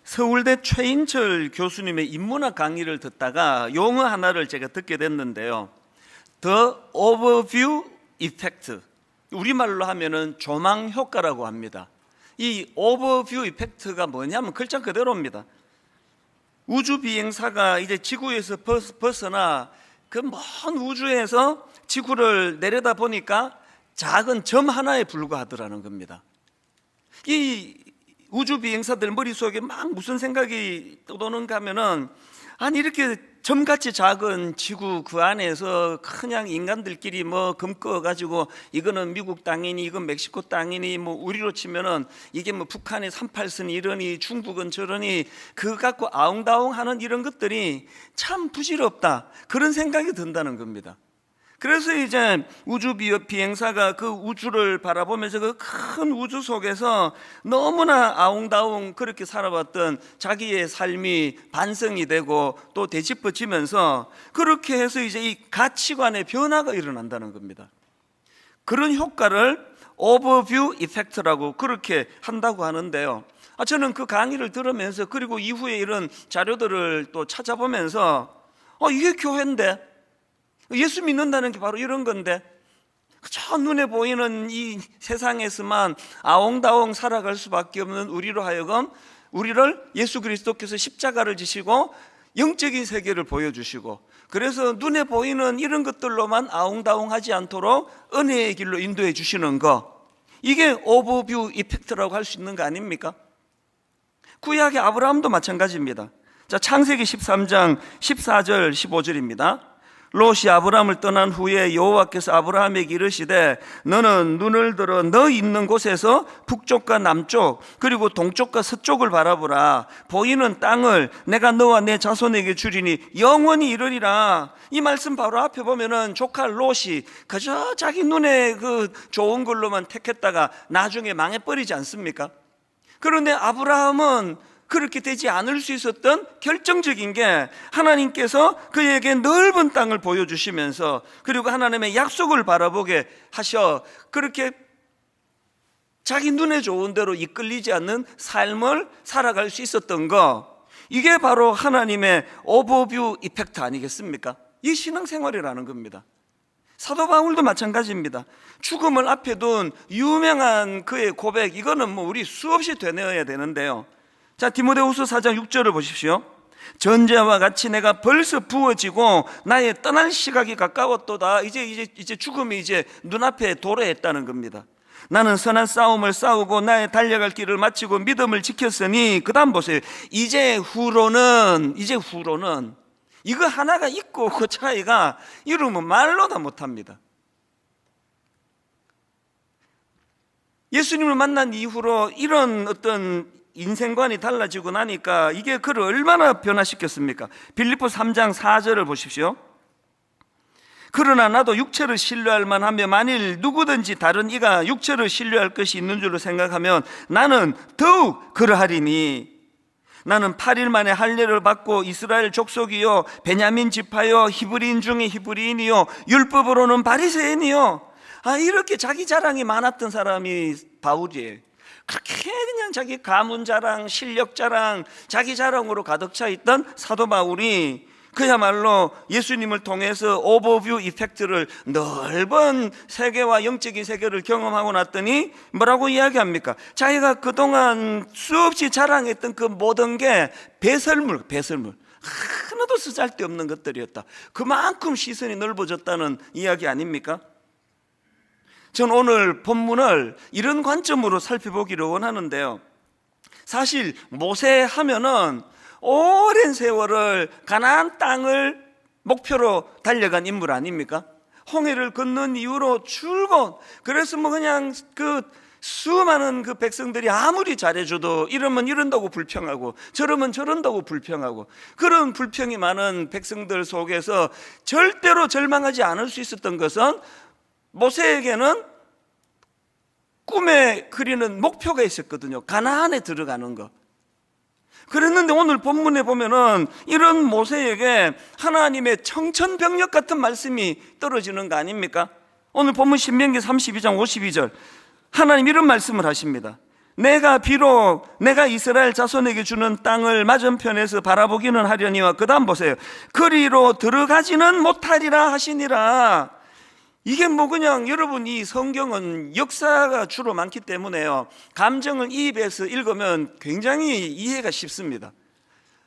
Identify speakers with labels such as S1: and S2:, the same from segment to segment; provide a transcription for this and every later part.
S1: 서울대 최인철 교수님의 인문학 강의를 듣다가 용어 하나를 제가 듣게 됐는데요. The Overview Effect, 우리말로 하면은 조망 효과라고 합니다. 이 Overview Effect가 뭐냐면 글자 그대로입니다. 우주 비행사가 이제 지구에서 벗어나 그 먼 우주에서 지구를 내려다 보니까 작은 점 하나에 불과하더라는 겁니다. 이 우주 비행사들 머릿속에 막 무슨 생각이 떠도는가 하면은, 아니 이렇게 점같이 작은 지구 그 안에서 그냥 인간들끼리 뭐 금꺼 가지고 이거는 미국 땅이니 이건 멕시코 땅이니 뭐 우리로 치면은 이게 뭐 북한의 38선이 이러니 중국은 저러니 그거 갖고 아웅다웅하는 이런 것들이 참 부질없다, 그런 생각이 든다는 겁니다. 그래서 이제 우주 비행사가 그 우주를 바라보면서 그 큰 우주 속에서 너무나 아웅다웅 그렇게 살아왔던 자기의 삶이 반성이 되고 또 되짚어지면서 그렇게 해서 이제 이 가치관의 변화가 일어난다는 겁니다. 그런 효과를 오버뷰 이펙트라고 그렇게 한다고 하는데요. 저는 그 강의를 들으면서 그리고 이후에 이런 자료들을 또 찾아보면서 이게 교회인데, 예수 믿는다는 게 바로 이런 건데, 저 눈에 보이는 이 세상에서만 아웅다웅 살아갈 수밖에 없는 우리로 하여금 우리를 예수 그리스도께서 십자가를 지시고 영적인 세계를 보여주시고, 그래서 눈에 보이는 이런 것들로만 아웅다웅하지 않도록 은혜의 길로 인도해 주시는 거, 이게 오버뷰 이펙트라고 할 수 있는 거 아닙니까? 구약의 아브라함도 마찬가지입니다. 자, 창세기 13장 14절 15절입니다. 롯이 아브라함을 떠난 후에 여호와께서 아브라함에게 이르시되 너는 눈을 들어 너 있는 곳에서 북쪽과 남쪽 그리고 동쪽과 서쪽을 바라보라. 보이는 땅을 내가 너와 내 자손에게 주리니 영원히 이르리라. 이 말씀 바로 앞에 보면은 조카 롯이 그저 자기 눈에 그 좋은 걸로만 택했다가 나중에 망해버리지 않습니까? 그런데 아브라함은 그렇게 되지 않을 수 있었던 결정적인 게, 하나님께서 그에게 넓은 땅을 보여주시면서 그리고 하나님의 약속을 바라보게 하셔 그렇게 자기 눈에 좋은 대로 이끌리지 않는 삶을 살아갈 수 있었던 거, 이게 바로 하나님의 오버뷰 이펙트 아니겠습니까? 이 신앙생활이라는 겁니다. 사도 바울도 마찬가지입니다. 죽음을 앞에 둔 유명한 그의 고백, 이거는 뭐 우리 수없이 되뇌어야 되는데요. 자, 디모데후서 4장 6절을 보십시오. 전제와 같이 내가 벌써 부어지고 나의 떠날 시각이 가까웠도다. 이제 죽음이 이제 눈앞에 도래했다는 겁니다. 나는 선한 싸움을 싸우고 나의 달려갈 길을 마치고 믿음을 지켰으니, 그 다음 보세요. 이제 후로는 이거 하나가 있고 그 차이가 이루면 말로 다 못합니다. 예수님을 만난 이후로 이런 어떤 인생관이 달라지고 나니까 이게 그를 얼마나 변화시켰습니까? 빌립보 3장 4절을 보십시오. 그러나 나도 육체를 신뢰할 만하며 만일 누구든지 다른 이가 육체를 신뢰할 것이 있는 줄로 생각하면 나는 더욱 그러하리니, 나는 8일 만에 할례를 받고 이스라엘 족속이요 베냐민 지파요 히브리인 중에 히브리인이요 율법으로는 바리새인이요. 이렇게 자기 자랑이 많았던 사람이 바울이에요. 그렇게 그냥 자기 가문 자랑, 실력 자랑, 자기 자랑으로 가득 차 있던 사도 바울이 그야말로 예수님을 통해서 오버뷰 이펙트를, 넓은 세계와 영적인 세계를 경험하고 났더니 뭐라고 이야기합니까? 자기가 그동안 수없이 자랑했던 그 모든 게 배설물, 하나도 쓰잘데없는 것들이었다. 그만큼 시선이 넓어졌다는 이야기 아닙니까? 전 오늘 본문을 이런 관점으로 살펴보기를 원하는데요. 사실 모세 하면은 오랜 세월을 가나안 땅을 목표로 달려간 인물 아닙니까? 홍해를 건넌 이후로 출근, 그래서 뭐 그냥 그 수많은 그 백성들이 아무리 잘해줘도 이러면 이런다고 불평하고 저러면 저런다고 불평하고, 그런 불평이 많은 백성들 속에서 절대로 절망하지 않을 수 있었던 것은, 모세에게는 꿈에 그리는 목표가 있었거든요. 가나안에 들어가는 거. 그랬는데 오늘 본문에 보면은 이런 모세에게 하나님의 청천벽력 같은 말씀이 떨어지는 거 아닙니까? 오늘 본문 신명기 32장 52절, 하나님 이런 말씀을 하십니다. 내가 비록 내가 이스라엘 자손에게 주는 땅을 맞은편에서 바라보기는 하려니와, 그 다음 보세요. 그리로 들어가지는 못하리라 하시니라. 이게 뭐 그냥 여러분, 이 성경은 역사가 주로 많기 때문에요, 감정을 이입해서 읽으면 굉장히 이해가 쉽습니다.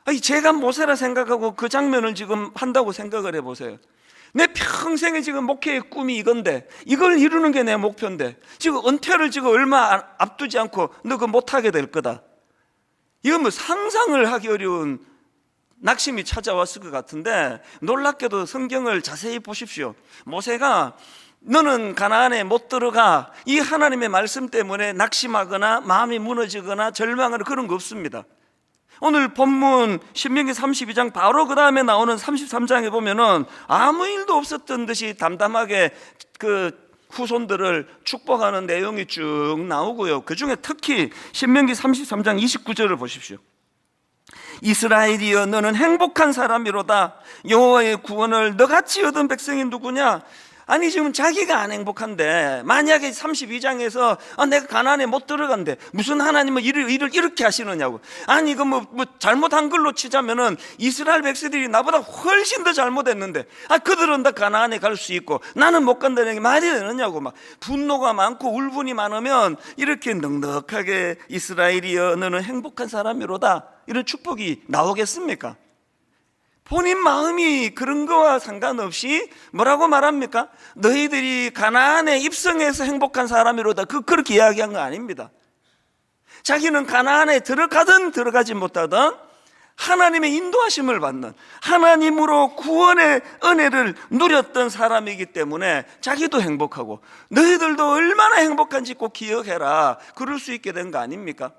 S1: 아니, 제가 모세라 생각하고 그 장면을 지금 한다고 생각을 해보세요. 내 평생에 지금 목회의 꿈이 이건데, 이걸 이루는 게 내 목표인데, 지금 은퇴를 지금 얼마 앞두지 않고 너 그거 못하게 될 거다. 이건 뭐 상상을 하기 어려운 낙심이 찾아왔을 것 같은데, 놀랍게도 성경을 자세히 보십시오. 모세가 너는 가나안에 못 들어가, 이 하나님의 말씀 때문에 낙심하거나 마음이 무너지거나 절망하는 그런 거 없습니다. 오늘 본문 신명기 32장 바로 그 다음에 나오는 33장에 보면은 아무 일도 없었던 듯이 담담하게 그 후손들을 축복하는 내용이 쭉 나오고요. 그 중에 특히 신명기 33장 29절을 보십시오. 이스라엘이여, 너는 행복한 사람이로다. 여호와의 구원을 너같이 얻은 백성이 누구냐? 아니, 지금 자기가 안 행복한데, 만약에 32장에서 내가 가나안에 못 들어간대, 무슨 하나님은 일을 이렇게 하시느냐고. 아니, 이거 뭐 잘못한 걸로 치자면은 이스라엘 백성들이 나보다 훨씬 더 잘못했는데, 그들은 다 가나안에 갈 수 있고 나는 못 간다는 게 말이 되느냐고. 막 분노가 많고 울분이 많으면 이렇게 넉넉하게 이스라엘이여, 너는 행복한 사람이로다, 이런 축복이 나오겠습니까? 본인 마음이 그런 거와 상관없이 뭐라고 말합니까? 너희들이 가나안에 입성해서 행복한 사람이로다, 그렇게 이야기한 거 아닙니다. 자기는 가나안에 들어가든 들어가지 못하든 하나님의 인도하심을 받는, 하나님으로 구원의 은혜를 누렸던 사람이기 때문에 자기도 행복하고, 너희들도 얼마나 행복한지 꼭 기억해라, 그럴 수 있게 된 거 아닙니까?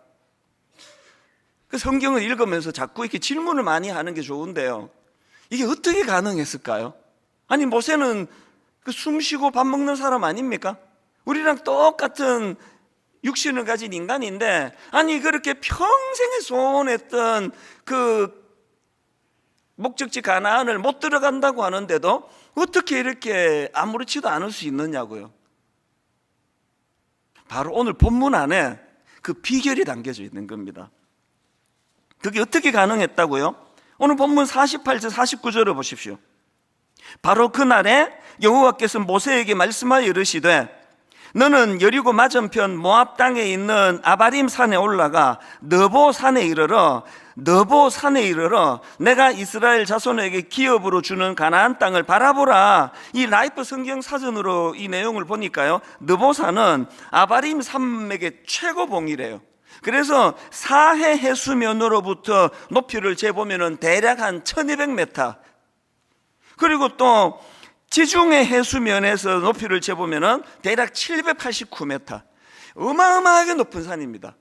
S1: 그 성경을 읽으면서 자꾸 이렇게 질문을 많이 하는 게 좋은데요, 이게 어떻게 가능했을까요? 아니, 모세는 그 숨 쉬고 밥 먹는 사람 아닙니까? 우리랑 똑같은 육신을 가진 인간인데, 아니, 그렇게 평생에 소원했던 그 목적지 가나안을 못 들어간다고 하는데도 어떻게 이렇게 아무렇지도 않을 수 있느냐고요. 바로 오늘 본문 안에 그 비결이 담겨져 있는 겁니다. 그게 어떻게 가능했다고요? 오늘 본문 48절 49절을 보십시오. 바로 그날에 여호와께서 모세에게 말씀하여 이르시되, 너는 여리고 맞은편 모압 땅에 있는 아바림 산에 올라가 너보 산에 이르러 내가 이스라엘 자손에게 기업으로 주는 가나안 땅을 바라보라. 이 라이프 성경 사전으로 이 내용을 보니까요, 너보 산은 아바림 산맥의 최고봉이래요. 그래서 사해 해수면으로부터 높이를 재보면 대략 한 1200m, 그리고 또 지중해 해수면에서 높이를 재보면 대략 789m, 어마어마하게 높은 산입니다.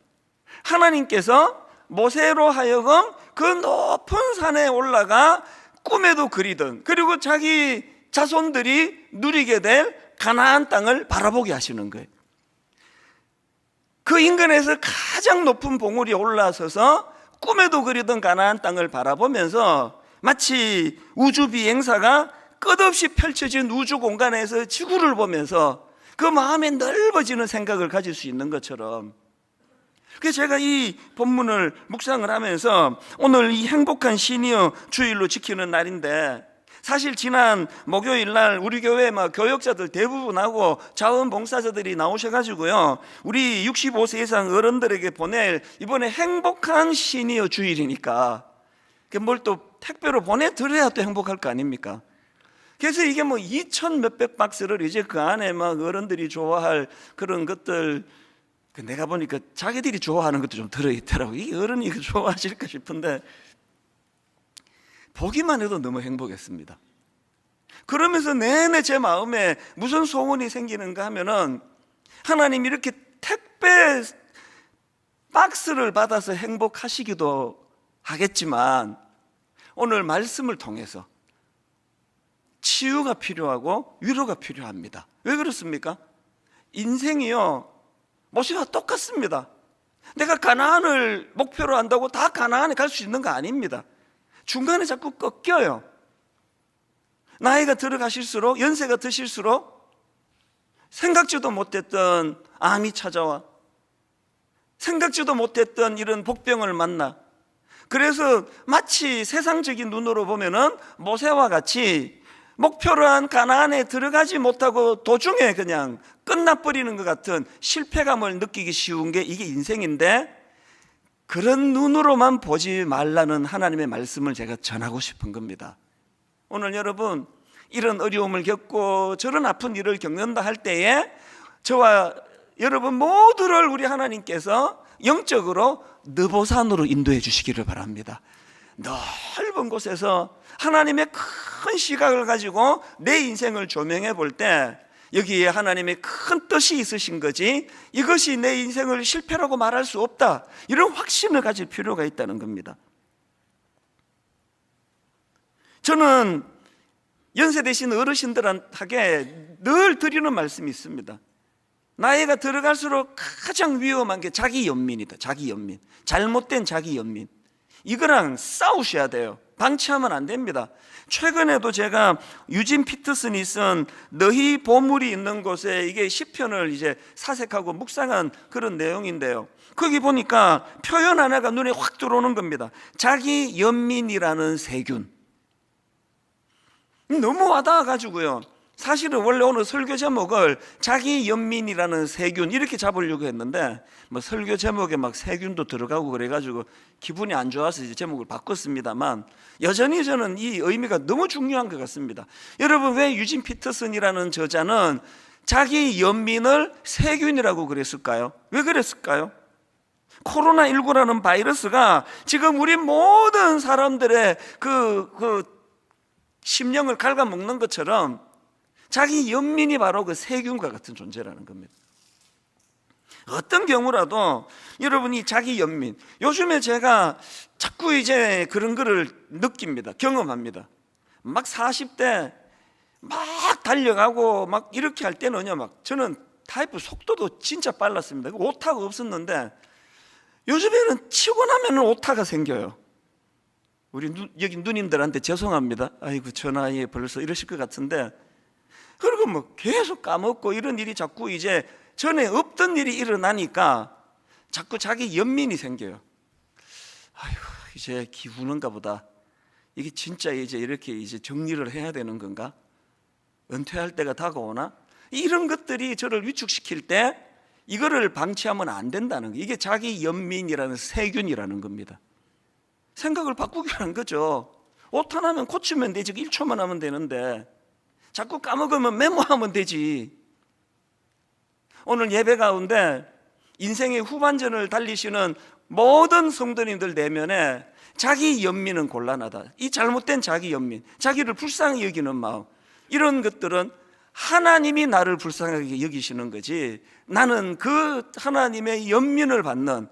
S1: 하나님께서 모세로 하여금 그 높은 산에 올라가 꿈에도 그리던, 그리고 자기 자손들이 누리게 될 가나안 땅을 바라보게 하시는 거예요. 그 인근에서 가장 높은 봉우리에 올라서서 꿈에도 그리던 가나안 땅을 바라보면서 마치 우주 비행사가 끝없이 펼쳐진 우주 공간에서 지구를 보면서 그 마음에 넓어지는 생각을 가질 수 있는 것처럼, 그래서 제가 이 본문을 묵상을 하면서 오늘 이 행복한 시니어 주일로 지키는 날인데, 사실 지난 목요일 날 우리 교회 교역자들 대부분하고 자원봉사자들이 나오셔가지고요, 우리 65세 이상 어른들에게 보낼 이번에 행복한 시니어 주일이니까 뭘 또 택배로 보내드려야 또 행복할 거 아닙니까? 그래서 이게 2,000 몇백 박스를 이제 그 안에 어른들이 좋아할 그런 것들, 내가 보니까 자기들이 좋아하는 것도 좀 들어있더라고. 이게 어른이 좋아하실까 싶은데 보기만 해도 너무 행복했습니다. 그러면서 내내 제 마음에 무슨 소원이 생기는가 하면은, 하나님 이렇게 택배 박스를 받아서 행복하시기도 하겠지만 오늘 말씀을 통해서 치유가 필요하고 위로가 필요합니다. 왜 그렇습니까? 인생이요, 모세와 똑같습니다. 내가 가나안을 목표로 한다고 다 가나안에 갈 수 있는 거 아닙니다. 중간에 자꾸 꺾여요. 나이가 들어가실수록, 연세가 드실수록 생각지도 못했던 암이 찾아와, 생각지도 못했던 이런 복병을 만나. 그래서 마치 세상적인 눈으로 보면은 모세와 같이 목표로 한 가나안에 들어가지 못하고 도중에 그냥 끝나버리는 것 같은 실패감을 느끼기 쉬운 게 이게 인생인데, 그런 눈으로만 보지 말라는 하나님의 말씀을 제가 전하고 싶은 겁니다. 오늘 여러분, 이런 어려움을 겪고 저런 아픈 일을 겪는다 할 때에 저와 여러분 모두를 우리 하나님께서 영적으로 느보산으로 인도해 주시기를 바랍니다. 넓은 곳에서 하나님의 큰 시각을 가지고 내 인생을 조명해 볼 때 여기에 하나님의 큰 뜻이 있으신 거지, 이것이 내 인생을 실패라고 말할 수 없다, 이런 확신을 가질 필요가 있다는 겁니다. 저는 연세 되신 어르신들한테 늘 드리는 말씀이 있습니다. 나이가 들어갈수록 가장 위험한 게 자기 연민이다. 자기 연민, 잘못된 자기 연민, 이거랑 싸우셔야 돼요. 방치하면 안 됩니다. 최근에도 제가 유진 피터슨이 쓴 너희 보물이 있는 곳에, 이게 시편을 이제 사색하고 묵상한 그런 내용인데요, 거기 보니까 표현 하나가 눈에 확 들어오는 겁니다. 자기 연민이라는 세균. 너무 와닿아가지고요, 사실은 원래 오늘 설교 제목을 자기 연민이라는 세균 이렇게 잡으려고 했는데, 뭐 설교 제목에 막 세균도 들어가고 그래가지고 기분이 안 좋아서 이제 제목을 바꿨습니다만, 여전히 저는 이 의미가 너무 중요한 것 같습니다. 여러분, 왜 유진 피터슨이라는 저자는 자기 연민을 세균이라고 그랬을까요? 왜 그랬을까요? 코로나19라는 바이러스가 지금 우리 모든 사람들의 그 심령을 갉아먹는 것처럼 자기 연민이 바로 그 세균과 같은 존재라는 겁니다. 어떤 경우라도 여러분이 자기 연민, 요즘에 제가 자꾸 이제 그런 거를 느낍니다. 경험합니다. 막 40대 막 달려가고 막 이렇게 할 때는요, 막 저는 타이프 속도도 진짜 빨랐습니다. 오타가 없었는데 요즘에는 치고 나면 오타가 생겨요. 우리 여기 누님들한테 죄송합니다. 아이고, 저 나이에 벌써 이러실 것 같은데, 그리고 뭐 계속 까먹고 이런 일이 자꾸 이제 전에 없던 일이 일어나니까 자꾸 자기 연민이 생겨요. 아유, 이제 기후는가 보다. 이게 진짜 이제 이렇게 이제 정리를 해야 되는 건가? 은퇴할 때가 다가오나? 이런 것들이 저를 위축시킬 때 이거를 방치하면 안 된다는 거예요. 이게 자기 연민이라는 세균이라는 겁니다. 생각을 바꾸기라는 거죠. 오타 나면 고치면 되지, 1초만 하면 되는데 자꾸 까먹으면 메모하면 되지. 오늘 예배 가운데 인생의 후반전을 달리시는 모든 성도님들 내면에 자기 연민은 곤란하다, 이 잘못된 자기 연민, 자기를 불쌍히 여기는 마음, 이런 것들은 하나님이 나를 불쌍하게 여기시는 거지, 나는 그 하나님의 연민을 받는,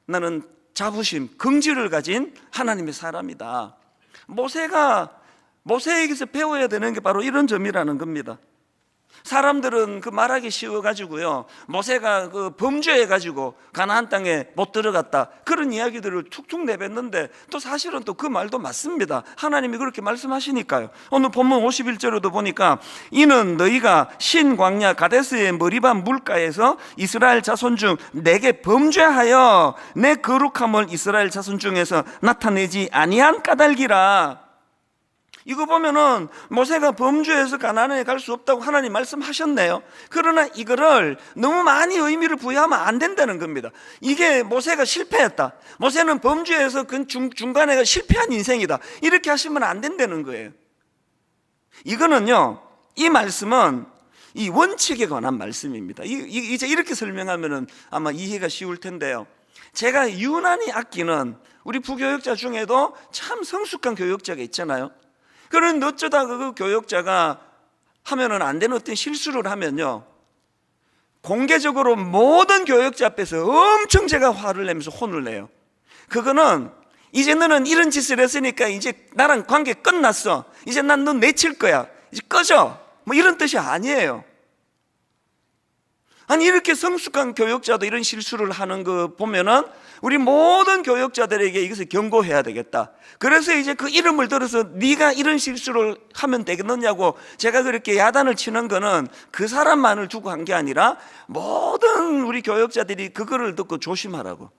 S1: 나는 자부심, 긍지를 가진 하나님의 사람이다. 모세에게서 배워야 되는 게 바로 이런 점이라는 겁니다. 사람들은 그 말하기 쉬워가지고요, 모세가 그 범죄해가지고 가나안 땅에 못 들어갔다, 그런 이야기들을 툭툭 내뱉는데, 또 사실은 또 그 말도 맞습니다. 하나님이 그렇게 말씀하시니까요. 오늘 본문 51절에도 보니까 이는 너희가 신 광야 가데스의 머리반 물가에서 이스라엘 자손 중 내게 범죄하여 내 거룩함을 이스라엘 자손 중에서 나타내지 아니한 까닭이라. 이거 보면은 모세가 범죄해서 가나안에 갈 수 없다고 하나님 말씀하셨네요. 그러나 이거를 너무 많이 의미를 부여하면 안 된다는 겁니다. 이게 모세가 실패했다, 모세는 범죄해서 그 중간에 실패한 인생이다, 이렇게 하시면 안 된다는 거예요. 이거는요, 이 말씀은 이 원칙에 관한 말씀입니다. 이제 이렇게 설명하면은 아마 이해가 쉬울 텐데요, 제가 유난히 아끼는 우리 부교역자 중에도 참 성숙한 교역자가 있잖아요. 그런데 어쩌다 그 교역자가 하면은 안 되는 어떤 실수를 하면요, 공개적으로 모든 교역자 앞에서 엄청 제가 화를 내면서 혼을 내요. 그거는 이제 너는 이런 짓을 했으니까 이제 나랑 관계 끝났어, 이제 난 너 내칠 거야, 이제 꺼져, 뭐 이런 뜻이 아니에요. 아니 이렇게 성숙한 교역자도 이런 실수를 하는 거 보면은 우리 모든 교역자들에게 이것을 경고해야 되겠다. 그래서 이제 그 이름을 들어서 네가 이런 실수를 하면 되겠느냐고 제가 그렇게 야단을 치는 거는 그 사람만을 두고 한 게 아니라 모든 우리 교역자들이 그거를 듣고 조심하라고.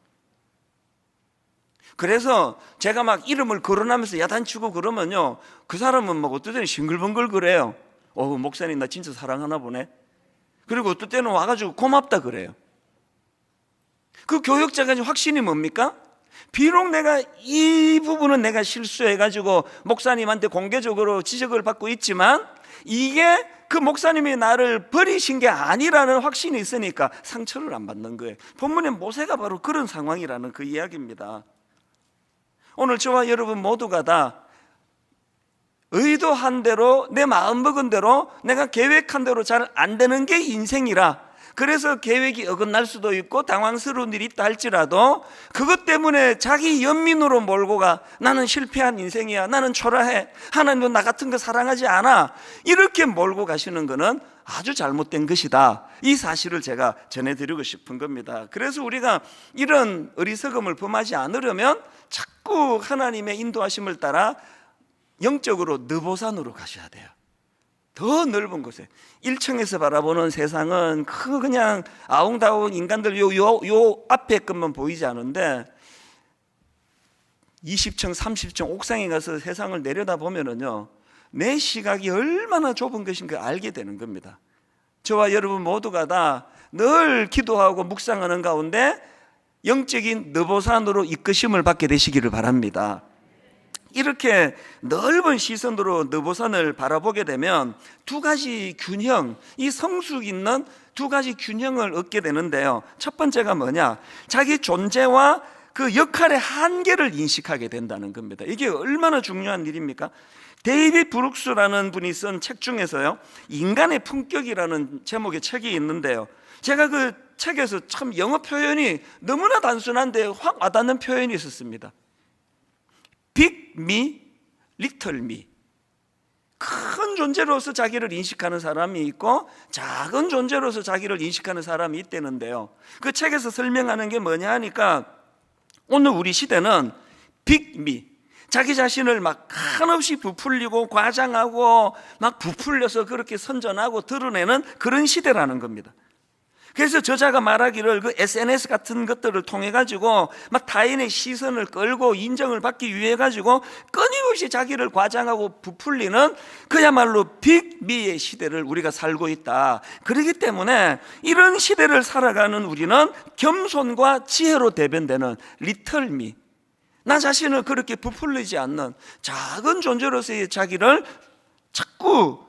S1: 그래서 제가 막 이름을 거론하면서 야단치고 그러면요, 그 사람은 막 어떨 때는 싱글벙글 그래요. 목사님 나 진짜 사랑하나 보네. 그리고 어떨 때는 와가지고 고맙다 그래요. 그 교역자가 확신이 뭡니까? 비록 내가 이 부분은 내가 실수해가지고 목사님한테 공개적으로 지적을 받고 있지만 이게 그 목사님이 나를 버리신 게 아니라는 확신이 있으니까 상처를 안 받는 거예요. 본문의 모세가 바로 그런 상황이라는 그 이야기입니다. 오늘 저와 여러분 모두가 다 의도한 대로 내 마음 먹은 대로 내가 계획한 대로 잘 안 되는 게 인생이라, 그래서 계획이 어긋날 수도 있고 당황스러운 일이 있다 할지라도 그것 때문에 자기 연민으로 몰고 가, 나는 실패한 인생이야, 나는 초라해, 하나님도 나 같은 거 사랑하지 않아, 이렇게 몰고 가시는 거는 아주 잘못된 것이다. 이 사실을 제가 전해드리고 싶은 겁니다. 그래서 우리가 이런 어리석음을 범하지 않으려면 자꾸 하나님의 인도하심을 따라 영적으로 느보산으로 가셔야 돼요. 더 넓은 곳에 1층에서 바라보는 세상은 그냥 아웅다웅 인간들 요 앞에 것만 보이지 않은데 20층 30층 옥상에 가서 세상을 내려다보면은요, 내 시각이 얼마나 좁은 것인가 알게 되는 겁니다. 저와 여러분 모두가 다 늘 기도하고 묵상하는 가운데 영적인 느보산으로 이끄심을 받게 되시기를 바랍니다. 이렇게 넓은 시선으로 느보산을 바라보게 되면 두 가지 균형, 이 성숙 있는 두 가지 균형을 얻게 되는데요, 첫 번째가 뭐냐, 자기 존재와 그 역할의 한계를 인식하게 된다는 겁니다. 이게 얼마나 중요한 일입니까? 데이빗 브룩스라는 분이 쓴 책 중에서요, 인간의 품격이라는 제목의 책이 있는데요, 제가 그 책에서 참 영어 표현이 너무나 단순한데 확 와닿는 표현이 있었습니다. Big me, little me. 큰 존재로서 자기를 인식하는 사람이 있고 작은 존재로서 자기를 인식하는 사람이 있다는데요, 그 책에서 설명하는 게 뭐냐 하니까 오늘 우리 시대는 Big me, 자기 자신을 막 한없이 부풀리고 과장하고 막 부풀려서 그렇게 선전하고 드러내는 그런 시대라는 겁니다. 그래서 저자가 말하기를 그 SNS 같은 것들을 통해 가지고 막 타인의 시선을 끌고 인정을 받기 위해 가지고 끊임없이 자기를 과장하고 부풀리는 그야말로 빅미의 시대를 우리가 살고 있다. 그렇기 때문에 이런 시대를 살아가는 우리는 겸손과 지혜로 대변되는 리틀미, 나 자신을 그렇게 부풀리지 않는 작은 존재로서의 자기를 자꾸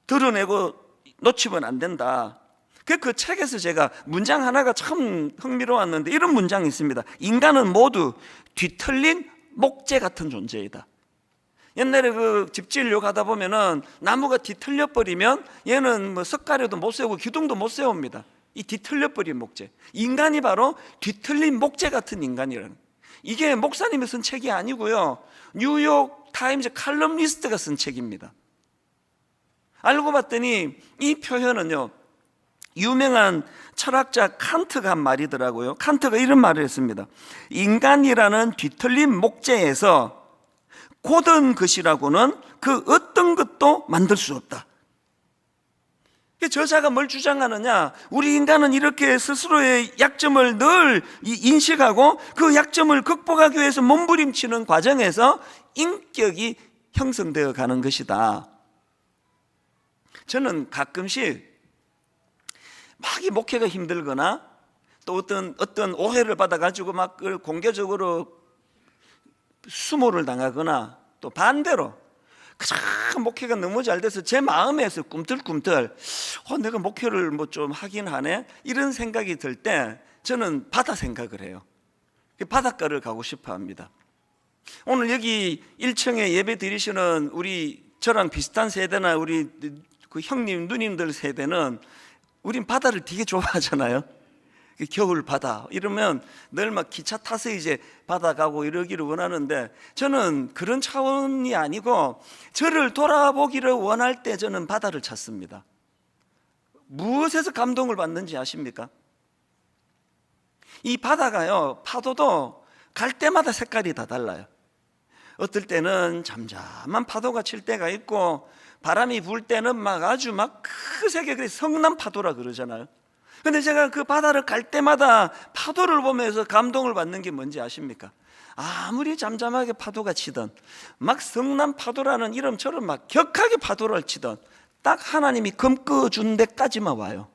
S1: 드러내고 놓치면 안 된다. 그 책에서 제가 문장 하나가 참 흥미로웠는데 이런 문장이 있습니다. 인간은 모두 뒤틀린 목재 같은 존재이다. 옛날에 그 집지으려고 가다 보면은 나무가 뒤틀려 버리면 얘는 뭐 석가래도 못 세우고 기둥도 못 세웁니다. 이 뒤틀려 버린 목재, 인간이 바로 뒤틀린 목재 같은 인간이라는, 이게 목사님이 쓴 책이 아니고요, 뉴욕 타임즈 칼럼니스트가 쓴 책입니다. 알고 봤더니 이 표현은요, 유명한 철학자 칸트가 한 말이더라고요. 칸트가 이런 말을 했습니다. 인간이라는 뒤틀린 목재에서 고든 것이라고는 그 어떤 것도 만들 수 없다. 저자가 뭘 주장하느냐, 우리 인간은 이렇게 스스로의 약점을 늘 인식하고 그 약점을 극복하기 위해서 몸부림치는 과정에서 인격이 형성되어 가는 것이다. 저는 가끔씩 막 이 목회가 힘들거나 또 어떤 오해를 받아가지고 막 공개적으로 수모를 당하거나 또 반대로 그저 목회가 너무 잘 돼서 제 마음에서 꿈틀꿈틀 내가 목회를 뭐 좀 하긴 하네, 이런 생각이 들 때 저는 바다 생각을 해요. 바닷가를 가고 싶어 합니다. 오늘 여기 1층에 예배 드리시는 우리 저랑 비슷한 세대나 우리 그 형님 누님들 세대는 우린 바다를 되게 좋아하잖아요. 겨울 바다 이러면 늘 막 기차 타서 이제 바다 가고 이러기를 원하는데, 저는 그런 차원이 아니고 저를 돌아보기를 원할 때 저는 바다를 찾습니다. 무엇에서 감동을 받는지 아십니까? 이 바다가요, 파도도 갈 때마다 색깔이 다 달라요. 어떨 때는 잠잠한 파도가 칠 때가 있고, 바람이 불 때는 막 아주 막 크게, 그래서 성난 파도라 그러잖아요. 근데 제가 그 바다를 갈 때마다 파도를 보면서 감동을 받는 게 뭔지 아십니까? 아무리 잠잠하게 파도가 치던, 막 성난 파도라는 이름처럼 막 격하게 파도를 치던, 딱 하나님이 검꺼준 데까지만 와요.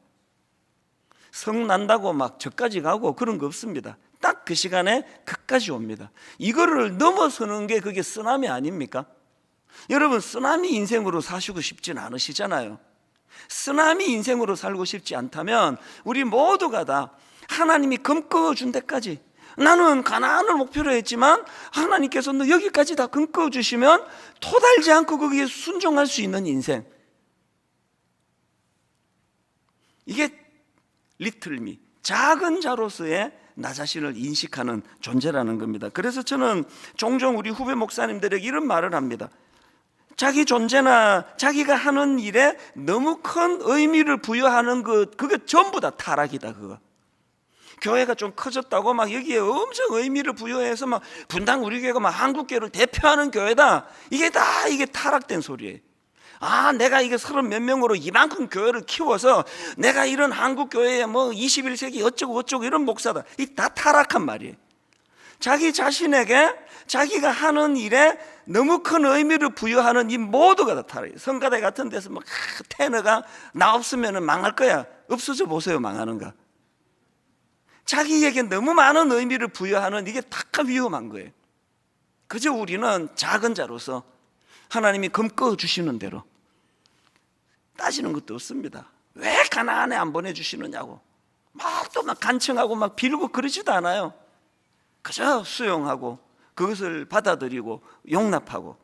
S1: 성난다고 막 저까지 가고 그런 거 없습니다. 딱 그 시간에 그까지 옵니다. 이거를 넘어서는 게 그게 쓰나미 아닙니까? 여러분, 쓰나미 인생으로 사시고 싶진 않으시잖아요. 쓰나미 인생으로 살고 싶지 않다면 우리 모두가 다 하나님이 검꺼준 데까지, 나는 가나안을 목표로 했지만 하나님께서 너 여기까지 다 검꺼 주시면 토달지 않고 거기에 순종할 수 있는 인생, 이게 리틀미, 작은 자로서의 나 자신을 인식하는 존재라는 겁니다. 그래서 저는 종종 우리 후배 목사님들에게 이런 말을 합니다. 자기 존재나 자기가 하는 일에 너무 큰 의미를 부여하는 것, 그게 전부 다 타락이다. 그거 교회가 좀 커졌다고 막 여기에 엄청 의미를 부여해서 막 분당 우리 교회가 막 한국교회를 대표하는 교회다, 이게 다 이게 타락된 소리예요. 내가 이게 30 몇 명으로 이만큼 교회를 키워서 내가 이런 한국교회에 뭐 21세기 어쩌고 이런 목사다, 이 다 타락한 말이에요. 자기 자신에게 자기가 하는 일에 너무 큰 의미를 부여하는 이 모두가 다 타락해요. 성가대 같은 데서 막 테너가 나 없으면 망할 거야, 없어져 보세요, 망하는가. 자기에게 너무 많은 의미를 부여하는 이게 다 위험한 거예요. 그저 우리는 작은 자로서 하나님이 검꺼 주시는 대로 따지는 것도 없습니다. 왜 가나안에 안 보내주시느냐고 막 또 막 간청하고 막 빌고 그러지도 않아요. 그저 수용하고 그것을 받아들이고 용납하고.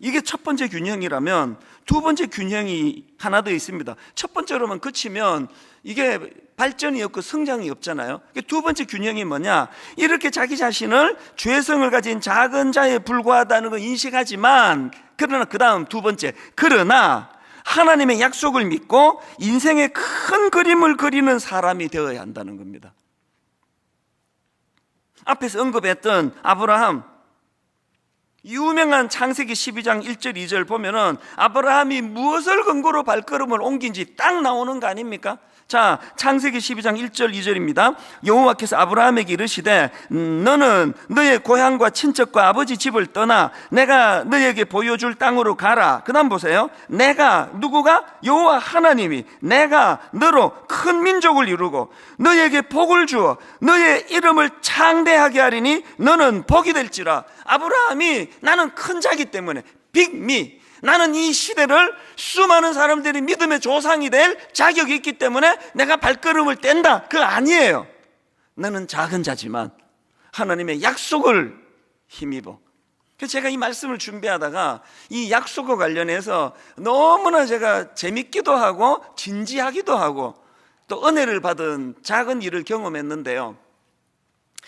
S1: 이게 첫 번째 균형이라면, 두 번째 균형이 하나 더 있습니다. 첫 번째로만 그치면 이게 발전이 없고 성장이 없잖아요. 두 번째 균형이 뭐냐, 이렇게 자기 자신을 죄성을 가진 작은 자에 불과하다는 걸 인식하지만, 그러나 그 다음 두 번째, 그러나 하나님의 약속을 믿고 인생의 큰 그림을 그리는 사람이 되어야 한다는 겁니다. 앞에서 언급했던 아브라함, 유명한 창세기 12장 1절 2절 보면은 아브라함이 무엇을 근거로 발걸음을 옮긴지 딱 나오는 거 아닙니까? 자, 창세기 12장 1절 2절입니다. 여호와께서 아브라함에게 이르시되 너는 너의 고향과 친척과 아버지 집을 떠나 내가 너에게 보여줄 땅으로 가라. 그 다음 보세요. 누구가? 여호와 하나님이 내가 너로 큰 민족을 이루고 너에게 복을 주어 너의 이름을 창대하게 하리니 너는 복이 될지라. 아브라함이 나는 큰 자기 때문에 빅미, 나는 이 시대를 수많은 사람들이 믿음의 조상이 될 자격이 있기 때문에 내가 발걸음을 뗀다, 그거 아니에요. 나는 작은 자지만 하나님의 약속을 힘입어. 그래서 제가 이 말씀을 준비하다가 이 약속과 관련해서 너무나 제가 재밌기도 하고 진지하기도 하고 또 은혜를 받은 작은 일을 경험했는데요.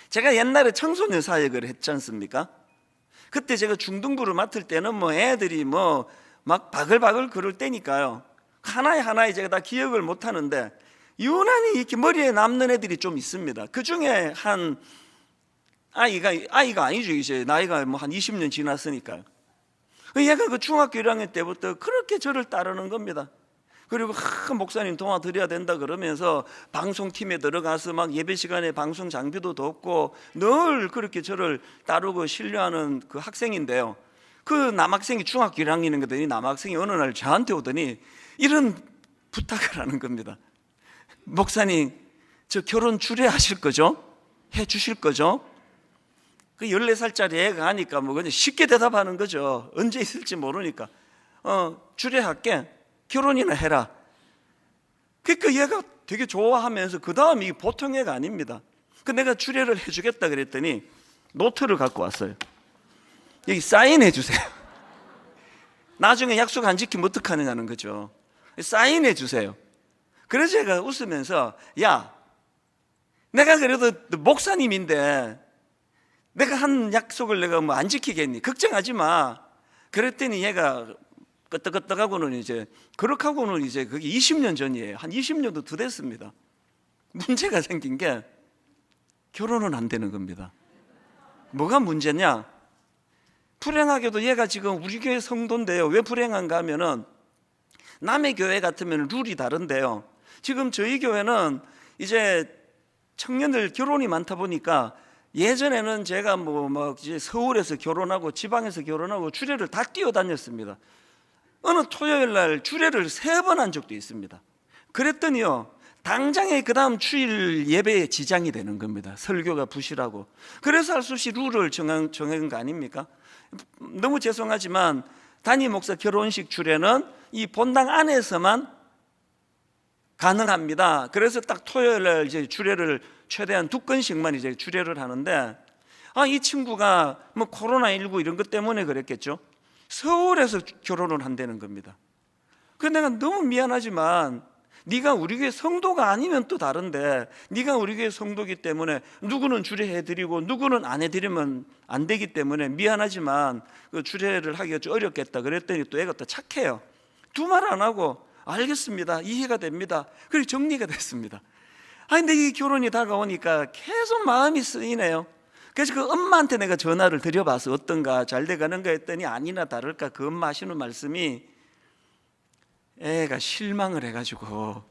S1: 제가 옛날에 청소년 사역을 했지 않습니까? 그때 제가 중등부를 맡을 때는 뭐 애들이 뭐 막 바글바글 그럴 때니까요, 하나에 제가 다 기억을 못 하는데 유난히 이렇게 머리에 남는 애들이 좀 있습니다. 그 중에 한 아이가 아니죠, 이제 나이가 뭐 한 20년 지났으니까요. 얘가 그 중학교 1학년 때부터 그렇게 저를 따르는 겁니다. 그리고 목사님 도와드려야 된다 그러면서 방송팀에 들어가서 막 예배 시간에 방송 장비도 덮고 늘 그렇게 저를 따르고 신뢰하는 그 학생인데요. 그 남학생이 중학교 1학년인 이 남학생이 어느 날 저한테 오더니 이런 부탁을 하는 겁니다. 목사님, 저 결혼 주례하실 거죠? 해 주실 거죠? 그 14살짜리 애가 하니까 뭐 그냥 쉽게 대답하는 거죠. 언제 있을지 모르니까. 주례할게. 결혼이나 해라. 그러니까 얘가 되게 좋아하면서 그 다음 이 보통 애가 아닙니다. 그 내가 주례를 해주겠다 그랬더니 노트를 갖고 왔어요. 여기 사인해 주세요. 나중에 약속 안 지키면 어떡하느냐는 거죠. 사인해 주세요. 그래서 제가 웃으면서 야, 내가 그래도 목사님인데 내가 한 약속을 내가 뭐 안 지키겠니? 걱정하지 마. 그랬더니 얘가 끄떡끄떡하고는 이제 그렇게하고는 이제 그게 20년 전이에요. 한 20년도 더 됐습니다. 문제가 생긴 게 결혼은 안 되는 겁니다. 뭐가 문제냐? 불행하게도 얘가 지금 우리 교회 성도인데요. 왜 불행한가 하면은 남의 교회 같으면 룰이 다른데요. 지금 저희 교회는 이제 청년들 결혼이 많다 보니까 예전에는 제가 막 이제 서울에서 결혼하고 지방에서 결혼하고 주례를 다 뛰어다녔습니다. 어느 토요일 날 주례를 3번 한 적도 있습니다. 그랬더니요, 당장에 그 다음 주일 예배에 지장이 되는 겁니다. 설교가 부실하고. 그래서 할 수 없이 룰을 정한 거 아닙니까? 너무 죄송하지만 담임 목사 결혼식 주례는 이 본당 안에서만 가능합니다. 그래서 딱 토요일 날 이제 주례를 최대한 2건씩만 이제 주례를 하는데, 이 친구가 뭐 코로나19 이런 것 때문에 그랬겠죠. 서울에서 결혼을 한다는 겁니다. 그래서 내가 너무 미안하지만 네가 우리 교회 성도가 아니면 또 다른데, 네가 우리 교회 성도기 때문에 누구는 주례해드리고 누구는 안 해드리면 안 되기 때문에 미안하지만 그 주례를 하기가 좀 어렵겠다 그랬더니 또 애가 또 착해요. 두 말 안 하고 알겠습니다, 이해가 됩니다. 그리고 정리가 됐습니다. 근데 이 결혼이 다가오니까 계속 마음이 쓰이네요. 그래서 그 엄마한테 내가 전화를 드려봐서 어떤가, 잘 돼가는가 했더니 아니나 다를까 그 엄마 하시는 말씀이, 애가 실망을 해가지고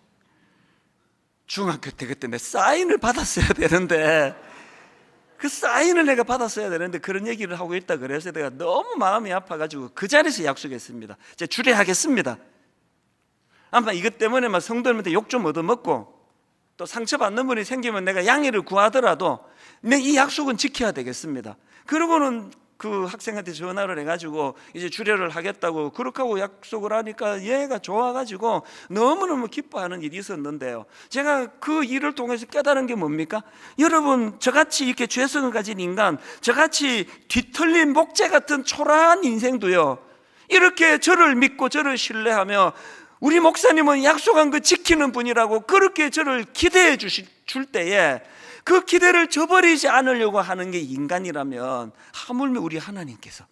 S1: 중학교 때 그때 내 사인을 받았어야 되는데, 그 사인을 내가 받았어야 되는데 그런 얘기를 하고 있다 그래서 내가 너무 마음이 아파가지고 그 자리에서 약속했습니다. 제가 주례하겠습니다. 아마 이것 때문에 막 성도님한테 욕 좀 얻어먹고 또 상처받는 분이 생기면 내가 양해를 구하더라도 내 이 약속은 지켜야 되겠습니다. 그러고는 그 학생한테 전화를 해가지고 이제 주례를 하겠다고 그렇게 하고 약속을 하니까 얘가 좋아가지고 너무너무 기뻐하는 일이 있었는데요, 제가 그 일을 통해서 깨달은 게 뭡니까? 여러분, 저같이 이렇게 죄성을 가진 인간, 저같이 뒤틀린 목재 같은 초라한 인생도요, 이렇게 저를 믿고 저를 신뢰하며 우리 목사님은 약속한 거 지키는 분이라고 그렇게 저를 기대해 줄 때에 그 기대를 저버리지 않으려고 하는 게 인간이라면, 하물며 우리 하나님께서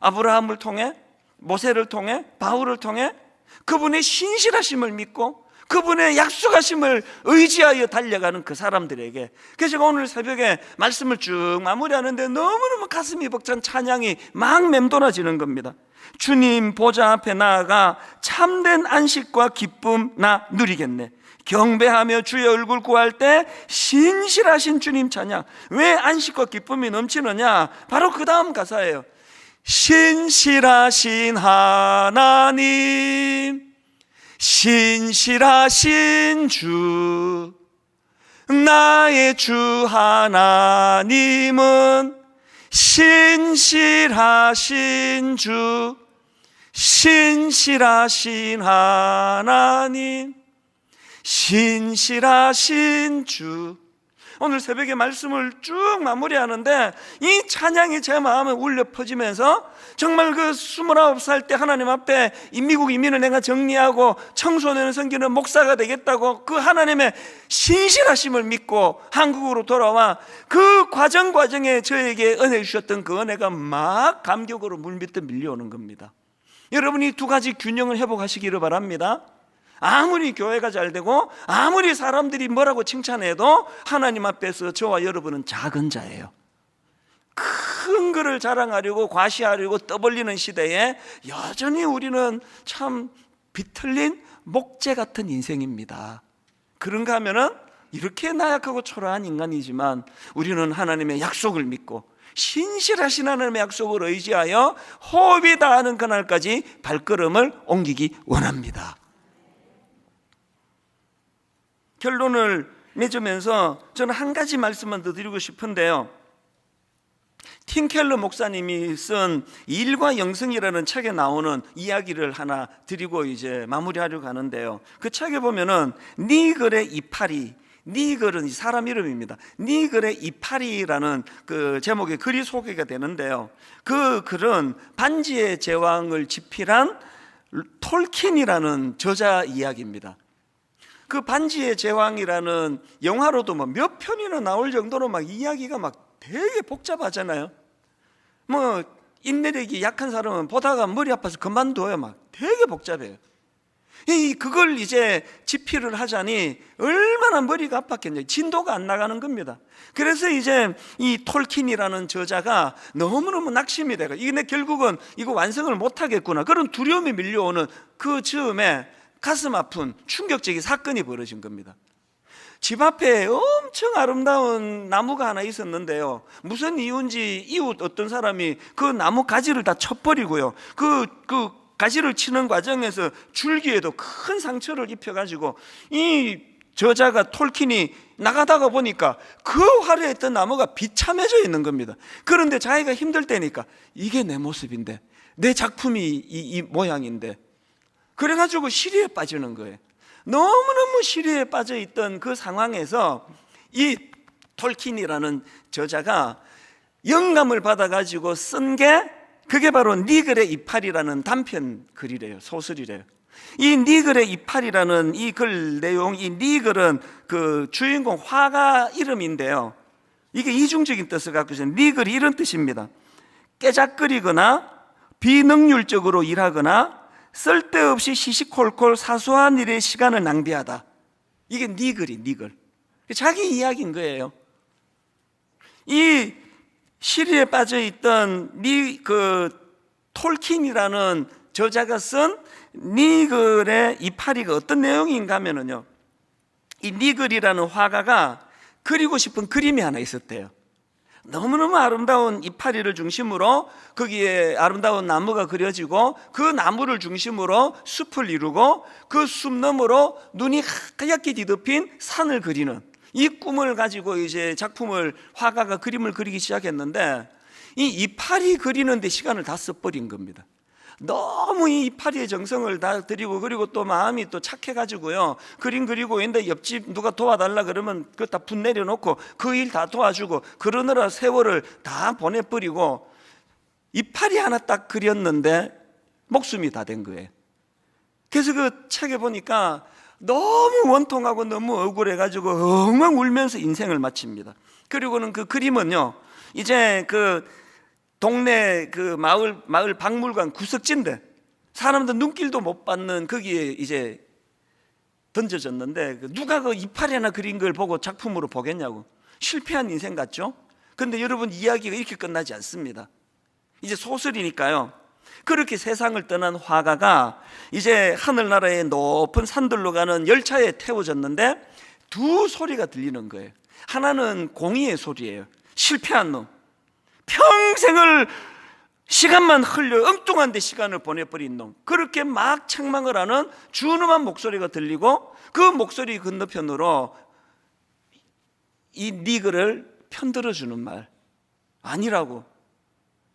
S1: 아브라함을 통해, 모세를 통해, 바울을 통해 그분의 신실하심을 믿고 그분의 약속하심을 의지하여 달려가는 그 사람들에게, 그래서 제가 오늘 새벽에 말씀을 쭉 마무리하는데 너무너무 가슴이 벅찬 찬양이 막 맴돌아지는 겁니다. 주님 보좌 앞에 나아가 참된 안식과 기쁨 나 누리겠네. 경배하며 주의 얼굴 구할 때 신실하신 주님 찬양. 왜 안식과 기쁨이 넘치느냐? 바로 그 다음 가사예요. 신실하신 하나님, 신실하신 주, 나의 주 하나님은 신실하신 주, 신실하신 하나님, 신실하신 주. 오늘 새벽에 말씀을 쭉 마무리하는데 이 찬양이 제 마음에 울려 퍼지면서 정말 그 29살 때 하나님 앞에 미국 이민을 내가 정리하고 청소년을 섬기는 목사가 되겠다고 그 하나님의 신실하심을 믿고 한국으로 돌아와 그 과정에 저에게 은혜 주셨던 그 은혜가 막 감격으로 물밀듯 밀려오는 겁니다. 여러분이 두 가지 균형을 회복하시기를 바랍니다. 아무리 교회가 잘 되고 아무리 사람들이 뭐라고 칭찬해도 하나님 앞에서 저와 여러분은 작은 자예요. 큰 거를 자랑하려고 과시하려고 떠벌리는 시대에 여전히 우리는 참 비틀린 목재 같은 인생입니다. 그런가 하면은 이렇게 나약하고 초라한 인간이지만 우리는 하나님의 약속을 믿고 신실하신 하나님의 약속을 의지하여 호흡이 닿는 그날까지 발걸음을 옮기기 원합니다. 결론을 맺으면서 저는 한 가지 말씀만 더 드리고 싶은데요, 팀 켈러 목사님이 쓴 일과 영성이라는 책에 나오는 이야기를 하나 드리고 이제 마무리하려고 하는데요, 그 책에 보면은 니글의 이파리, 니글은 사람 이름입니다. 니글의 이파리라는 그 제목의 글이 소개가 되는데요, 그 글은 반지의 제왕을 집필한 톨킨이라는 저자 이야기입니다. 그 반지의 제왕이라는 영화로도 뭐 몇 편이나 나올 정도로 막 이야기가 막 되게 복잡하잖아요. 뭐 인내력이 약한 사람은 보다가 머리 아파서 그만둬요. 막 되게 복잡해요. 그걸 이제 집필을 하자니 얼마나 머리가 아팠겠냐. 진도가 안 나가는 겁니다. 그래서 이제 이 톨킨이라는 저자가 너무너무 낙심이 돼가. 이게 결국은 이거 완성을 못 하겠구나. 그런 두려움이 밀려오는 그 즈음에 가슴 아픈 충격적인 사건이 벌어진 겁니다. 집 앞에 엄청 아름다운 나무가 하나 있었는데요, 무슨 이유인지 이웃 어떤 사람이 그 나무 가지를 다 쳐버리고요, 그 가지를 치는 과정에서 줄기에도 큰 상처를 입혀가지고 이 저자가 톨킨이 나가다가 보니까 그 화려했던 나무가 비참해져 있는 겁니다. 그런데 자기가 힘들 때니까 이게 내 모습인데, 내 작품이 이 모양인데, 그래가지고 시리에 빠지는 거예요. 너무너무 시리에 빠져있던 그 상황에서 이 톨킨이라는 저자가 영감을 받아가지고 쓴 게 그게 바로 니글의 이파리라는 단편 글이래요. 소설이래요. 이 니글의 이파리라는 이 글 내용, 이 니글은 그 주인공 화가 이름인데요, 이게 이중적인 뜻을 갖고 있어요. 니글이 이런 뜻입니다. 깨작거리거나 비능률적으로 일하거나 쓸데없이 시시콜콜 사소한 일에 시간을 낭비하다. 이게 니글이 니글. 자기 이야기인 거예요. 이 시리에 빠져있던 그 톨킨이라는 저자가 쓴 니글의 이파리가 어떤 내용인가 하면은요, 이 니글이라는 화가가 그리고 싶은 그림이 하나 있었대요. 너무너무 아름다운 이파리를 중심으로 거기에 아름다운 나무가 그려지고, 그 나무를 중심으로 숲을 이루고 그 숲 너머로 눈이 하얗게 뒤덮인 산을 그리는 이 꿈을 가지고 이제 작품을, 화가가 그림을 그리기 시작했는데, 이 이파리 그리는데 시간을 다 써버린 겁니다. 너무 이 이파리의 정성을 다 드리고, 그리고 또 마음이 또 착해가지고요, 그림 그리고 있는데 옆집 누가 도와달라 그러면 그거 다 분 내려놓고 그 일 다 도와주고, 그러느라 세월을 다 보내버리고 이파리 하나 딱 그렸는데 목숨이 다 된 거예요. 그래서 그 책에 보니까 너무 원통하고 너무 억울해가지고 엉엉 울면서 인생을 마칩니다. 그리고는 그 그림은요, 이제 그 동네 그 마을 박물관 구석진데 사람들 눈길도 못 받는 거기에 이제 던져졌는데, 누가 그 이파리 하나 그린 걸 보고 작품으로 보겠냐고. 실패한 인생 같죠? 근데 여러분, 이야기가 이렇게 끝나지 않습니다. 이제 소설이니까요, 그렇게 세상을 떠난 화가가 이제 하늘나라의 높은 산들로 가는 열차에 태워졌는데 두 소리가 들리는 거예요. 하나는 공의의 소리예요. 실패한 놈, 평생을 시간만 흘려 엉뚱한 데 시간을 보내버린 놈, 그렇게 막 책망을 하는 준엄한 목소리가 들리고, 그 목소리 건너편으로 이 니글을 편들어주는 말, 아니라고,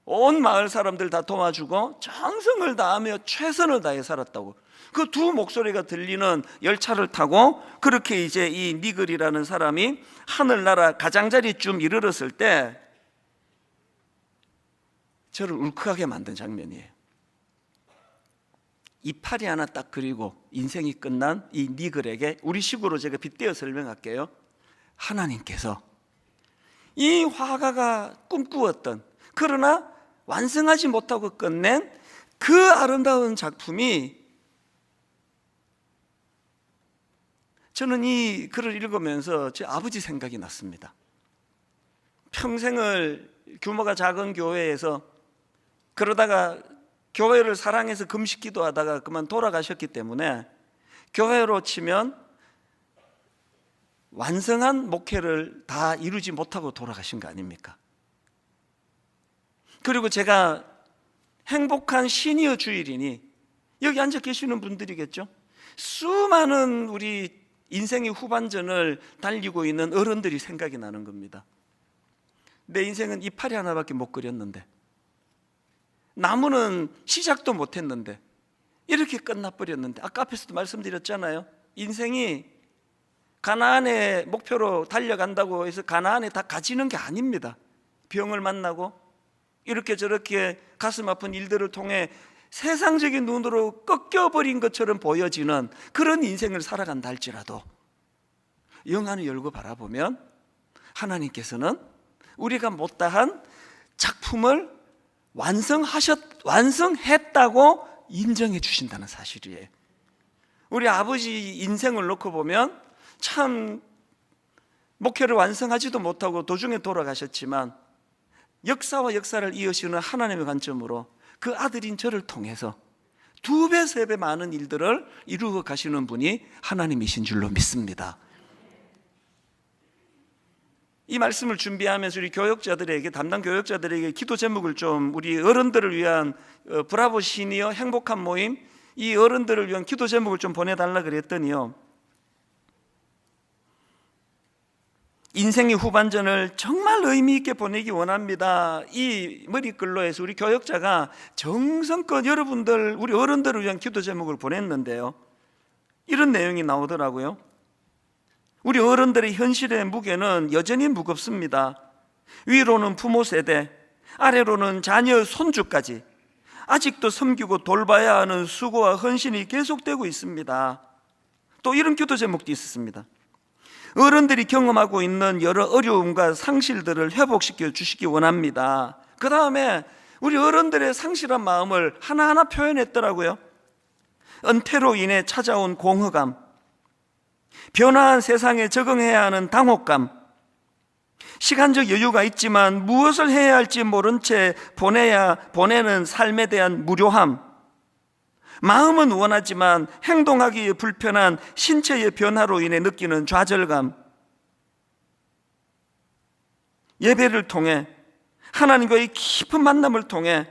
S1: 온 마을 사람들 다 도와주고 정성을 다하며 최선을 다해 살았다고, 그 두 목소리가 들리는 열차를 타고 그렇게 이제 이 니글이라는 사람이 하늘나라 가장자리쯤 이르렀을 때 저를 울컥하게 만든 장면이에요. 이파리 하나 딱 그리고 인생이 끝난 이 니글에게 우리식으로 제가 빗대어 설명할게요. 하나님께서 이 화가가 꿈꾸었던, 그러나 완성하지 못하고 끝낸 그 아름다운 작품이, 저는 이 글을 읽으면서 제 아버지 생각이 났습니다. 평생을 규모가 작은 교회에서 그러다가 교회를 사랑해서 금식 기도하다가 그만 돌아가셨기 때문에 교회로 치면 완성한 목회를 다 이루지 못하고 돌아가신 거 아닙니까? 그리고 제가 행복한 시니어 주일이니 여기 앉아 계시는 분들이겠죠? 수많은 우리 인생의 후반전을 달리고 있는 어른들이 생각이 나는 겁니다. 내 인생은 이파리 하나밖에 못 그렸는데, 나무는 시작도 못했는데 이렇게 끝나버렸는데, 아까 앞에서도 말씀드렸잖아요. 인생이 가나안의 목표로 달려간다고 해서 가나안에 다 가지는 게 아닙니다. 병을 만나고 이렇게 저렇게 가슴 아픈 일들을 통해 세상적인 눈으로 꺾여버린 것처럼 보여지는 그런 인생을 살아간다 할지라도, 영안을 열고 바라보면 하나님께서는 우리가 못다한 작품을 완성했다고 인정해 주신다는 사실이에요. 우리 아버지 인생을 놓고 보면 참 목회를 완성하지도 못하고 도중에 돌아가셨지만 역사와 역사를 이으시는 하나님의 관점으로 그 아들인 저를 통해서 2배, 3배 많은 일들을 이루어 가시는 분이 하나님이신 줄로 믿습니다. 이 말씀을 준비하면서 우리 교역자들에게, 담당 교역자들에게 기도 제목을 좀, 우리 어른들을 위한 브라보 시니어 행복한 모임, 이 어른들을 위한 기도 제목을 좀 보내달라 그랬더니요, 인생의 후반전을 정말 의미 있게 보내기 원합니다, 이 머리글로에서 우리 교역자가 정성껏 여러분들, 우리 어른들을 위한 기도 제목을 보냈는데요, 이런 내용이 나오더라고요. 우리 어른들의 현실의 무게는 여전히 무겁습니다. 위로는 부모 세대, 아래로는 자녀 손주까지 아직도 섬기고 돌봐야 하는 수고와 헌신이 계속되고 있습니다. 또 이런 기도 제목도 있었습니다. 어른들이 경험하고 있는 여러 어려움과 상실들을 회복시켜 주시기 원합니다. 그 다음에 우리 어른들의 상실한 마음을 하나하나 표현했더라고요. 은퇴로 인해 찾아온 공허감, 변화한 세상에 적응해야 하는 당혹감, 시간적 여유가 있지만 무엇을 해야 할지 모른 채 보내는 삶에 대한 무료함, 마음은 원하지만 행동하기 불편한 신체의 변화로 인해 느끼는 좌절감, 예배를 통해 하나님과의 깊은 만남을 통해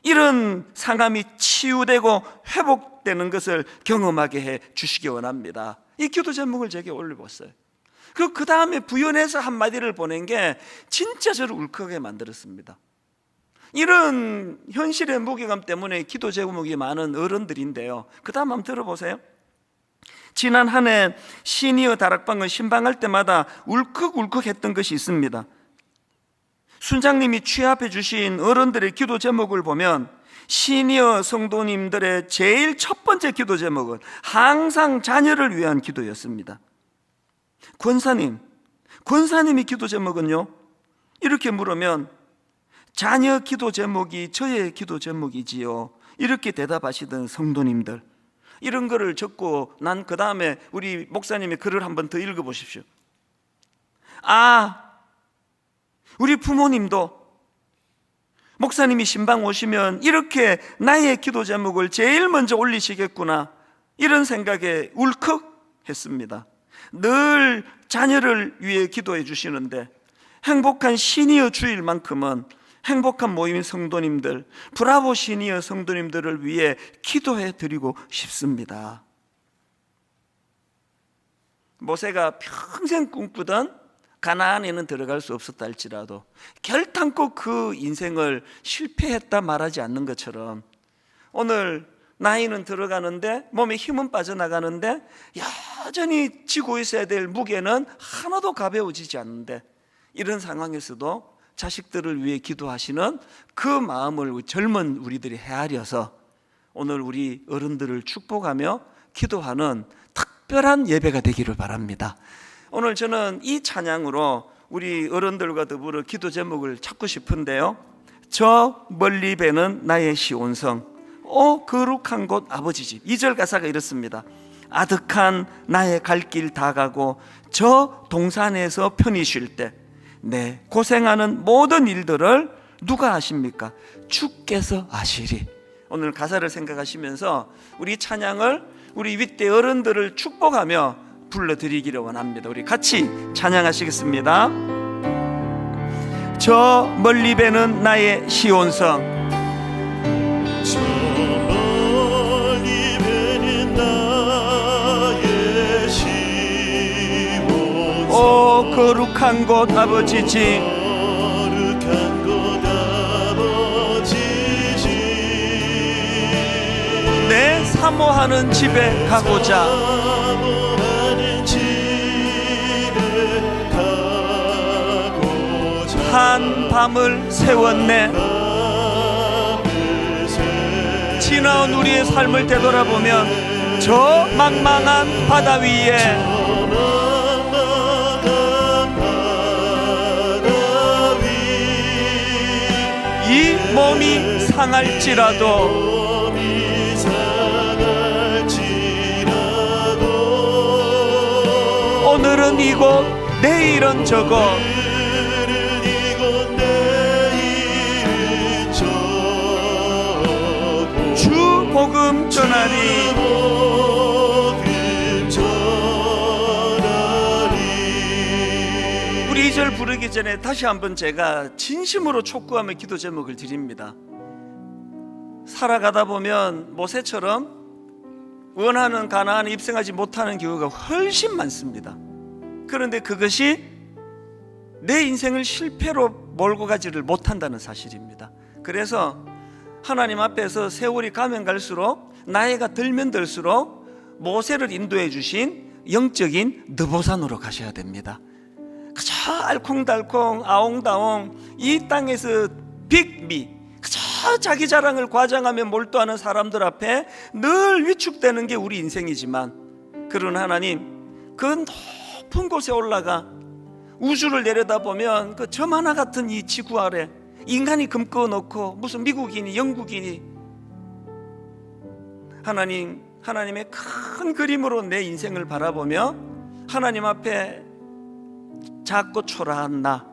S1: 이런 상함이 치유되고 회복되는 것을 경험하게 해 주시기 원합니다. 이 기도 제목을 제게 올려봤어요. 그 다음에 부연해서 한마디를 보낸 게 진짜 저를 울컥하게 만들었습니다. 이런 현실의 무게감 때문에 기도 제목이 많은 어른들인데요, 그 다음 한번 들어보세요. 지난 한 해 시니어 다락방을 신방할 때마다 울컥울컥했던 것이 있습니다. 순장님이 취합해 주신 어른들의 기도 제목을 보면 시니어 성도님들의 제일 첫 번째 기도 제목은 항상 자녀를 위한 기도였습니다. 권사님이 기도 제목은요, 이렇게 물으면 자녀 기도 제목이 저의 기도 제목이지요, 이렇게 대답하시던 성도님들, 이런 글을 적고 난 그 다음에 우리 목사님의 글을 한번 더 읽어보십시오. 우리 부모님도 목사님이 신방 오시면 이렇게 나의 기도 제목을 제일 먼저 올리시겠구나, 이런 생각에 울컥했습니다. 늘 자녀를 위해 기도해 주시는데 행복한 시니어 주일만큼은 행복한 모임 성도님들, 브라보 시니어 성도님들을 위해 기도해 드리고 싶습니다. 모세가 평생 꿈꾸던 가나안에는 들어갈 수 없었다 할지라도 결단코 그 인생을 실패했다 말하지 않는 것처럼 오늘 나이는 들어가는데 몸에 힘은 빠져나가는데 여전히 지고 있어야 될 무게는 하나도 가벼워지지 않는데, 이런 상황에서도 자식들을 위해 기도하시는 그 마음을 젊은 우리들이 헤아려서 오늘 우리 어른들을 축복하며 기도하는 특별한 예배가 되기를 바랍니다. 오늘 저는 이 찬양으로 우리 어른들과 더불어 기도 제목을 찾고 싶은데요, 저 멀리 배는 나의 시온성, 거룩한 곳 아버지 집. 2절 가사가 이렇습니다. 아득한 나의 갈 길 다 가고 저 동산에서 편히 쉴 때 내 고생하는 모든 일들을 누가 아십니까? 주께서 아시리. 오늘 가사를 생각하시면서 우리 찬양을, 우리 윗대 어른들을 축복하며 불러드리기를 원합니다. 우리 같이 찬양하시겠습니다. 저 멀리 배는 나의 시온성,
S2: 저 멀리 배는 나의 시온성,
S1: 오 거룩한 곳 아버지 집,
S2: 거룩한 곳 아버지 집,
S1: 내 사모하는 집에 가고자
S2: 사모하는 집에 가고자
S1: 한 밤을 세웠네. 지나온 우리의 삶을 되돌아보면 저 망망한 바다 위에 이 몸이 상할지라도
S2: 몸이 상할지라도
S1: 오늘은 이곳 내일은 저곳
S2: 오늘은 이곳 내일은 저곳
S1: 주 복음 전하리.
S2: 복음 전하리.
S1: 우리 2절 부르기 전에 다시 한번 제가 진심으로 촉구하며 기도 제목을 드립니다. 살아가다 보면 모세처럼 원하는 가나안에 입성하지 못하는 경우가 훨씬 많습니다. 그런데 그것이 내 인생을 실패로 몰고 가지를 못한다는 사실입니다. 그래서 하나님 앞에서 세월이 가면 갈수록, 나이가 들면 들수록 모세를 인도해 주신 영적인 느보산으로 가셔야 됩니다. 그저 알콩달콩 아옹다옹 이 땅에서 빅미, 그저 자기 자랑을 과장하며 몰두하는 사람들 앞에 늘 위축되는 게 우리 인생이지만, 그런 하나님, 그 높은 곳에 올라가 우주를 내려다보면 그 점 하나 같은 이 지구 아래 인간이 금꺼 놓고 무슨 미국인이 영국인이, 하나님의 큰 그림으로 내 인생을 바라보며 하나님 앞에 작고 초라한 나,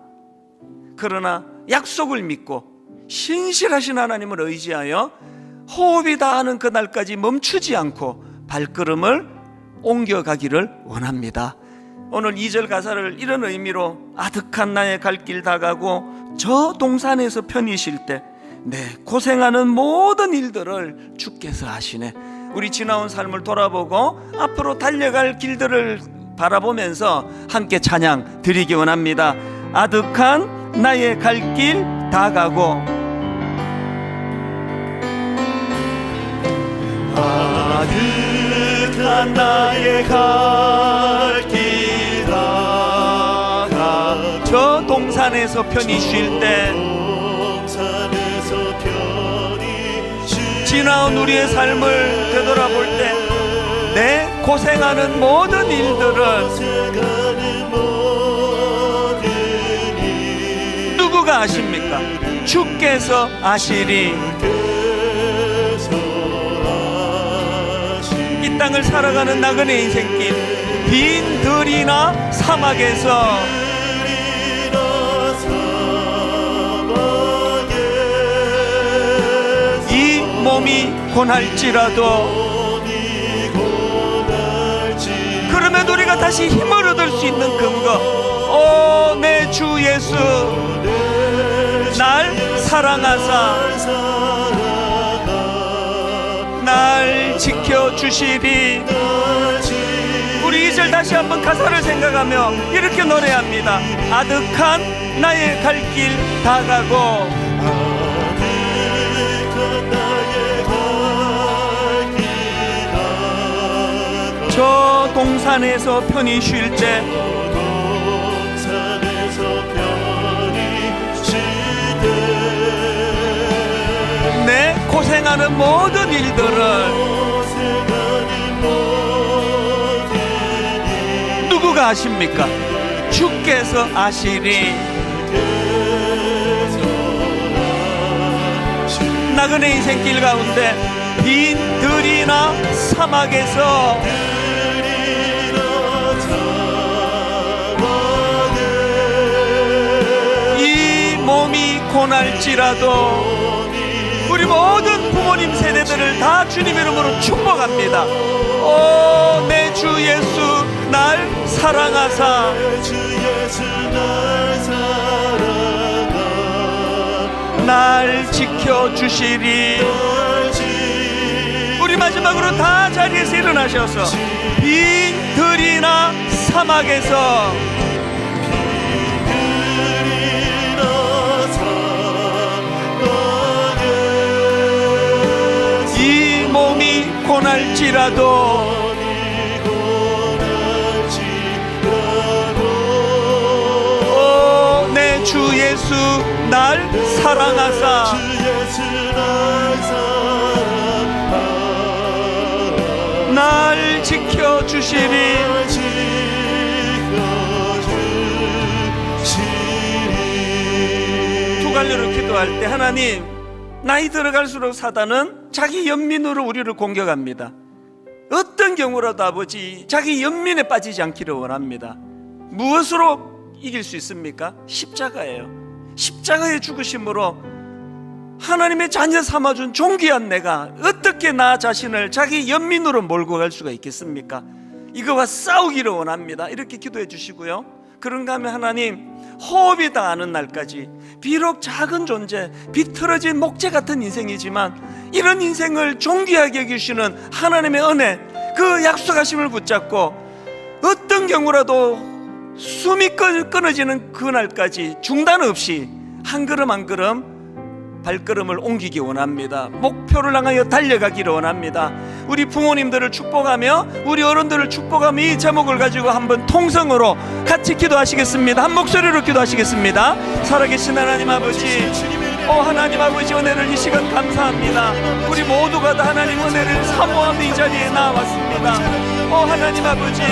S1: 그러나 약속을 믿고 신실하신 하나님을 의지하여 호흡이 닿는 그날까지 멈추지 않고 발걸음을 옮겨가기를 원합니다. 오늘 2절 가사를 이런 의미로, 아득한 나의 갈 길 다가고 저 동산에서 편히 쉴 때 내 고생하는 모든 일들을 주께서 아시네. 우리 지나온 삶을 돌아보고 앞으로 달려갈 길들을 바라보면서 함께 찬양 드리기 원합니다. 아득한 나의 갈 길 다가고,
S2: 아득한 나의 갈 길 다가고
S1: 저 동산에서 편히 쉴 때,
S2: 동산에서 편히 쉴
S1: 지나온 우리의 삶을 되돌아볼 때 내 고생하는 모든 일들은
S2: 고생하는 모든 일
S1: 누구가 아십니까? 주께서 아시리. 이 땅을 살아가는 나그네 인생길, 빈 들이나 사막에서 이 몸이 고날지라도, 그러면 우리가 다시 힘을 얻을 수 있는 근거, 오 내 주 예수 날 사랑하사 날 지켜주시리. 우리 2절 다시 한번 가사를 생각하며 이렇게 노래합니다. 아득한 나의 갈 길 다가고, 저 동산에서 편히 쉴 때 내 고생하는 모든 일들을 누구가 아십니까? 주께서 아시리. 나그네 인생길 가운데 빈 들이나 사막에서 이 몸이 고날지라도, 우리 모든 부모님 세대들을 다 주님 이름으로 축복합니다. 오 내 주 예수 날 사랑하사 날 지켜주시리. 우리 마지막으로 다 자리에서 일어나셔서 빈 들이나 사막에서 이 몸이 고날지라도 오 내 주 예수 날 사랑하사 날 지켜주시리. 두 갈래로 기도할 때, 하나님 나이 들어갈수록 사단은 자기 연민으로 우리를 공격합니다. 어떤 경우라도 아버지 자기 연민에 빠지지 않기를 원합니다. 무엇으로 이길 수 있습니까? 십자가예요. 십자가의 죽으심으로 하나님의 자녀 삼아준 존귀한 내가 어떻게 나 자신을 자기 연민으로 몰고 갈 수가 있겠습니까? 이거와 싸우기를 원합니다. 이렇게 기도해 주시고요. 그런가 하면 하나님, 호흡이 닿는 날까지 비록 작은 존재, 비틀어진 목재 같은 인생이지만 이런 인생을 존귀하게 여기시는 하나님의 은혜, 그 약속하심을 붙잡고 어떤 경우라도 숨이 끊어지는 그 날까지 중단 없이 한 걸음 한 걸음 발걸음을 옮기기 원합니다. 목표를 향하여 달려가기를 원합니다. 우리 부모님들을 축복하며 우리 어른들을 축복하며 이 제목을 가지고 한번 통성으로 같이 기도하시겠습니다. 한 목소리로 기도하시겠습니다. 살아계신 하나님 아버지, 하나님 아버지, 은혜를 이 시간 감사합니다. 우리 모두가 다 하나님 은혜를 사모하며 이 자리에 나왔습니다. 하나님 아버지,